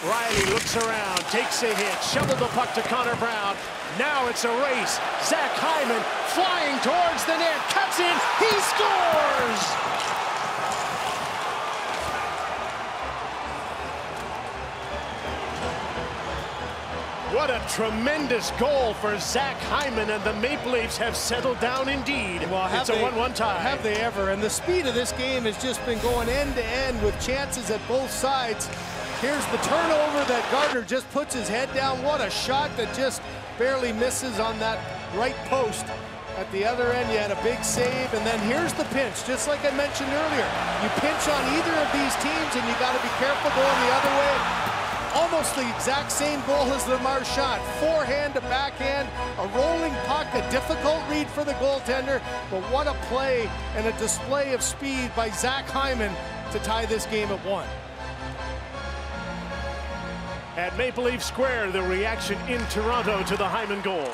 Riley looks around, takes a hit, shoveled the puck to Connor Brown. Now it's a race. Zach Hyman flying towards the net, cuts in, he scores! What a tremendous goal for Zach Hyman, and the Maple Leafs have settled down indeed. Well, it's a 1-1 tie. Have they ever? And the speed of this game has just been going end to end with chances at both sides. Here's the turnover that Gardner just puts his head down. What a shot that just barely misses on that right post. At the other end, you had a big save, and then here's the pinch. Just like I mentioned earlier, you pinch on either of these teams, and you got to be careful going the other way. Almost the exact same goal as Lamar shot. Forehand to backhand, a rolling puck, a difficult read for the goaltender, but what a play and a display of speed by Zach Hyman to tie this game at 1. At Maple Leaf Square, the reaction in Toronto to the Hyman goal.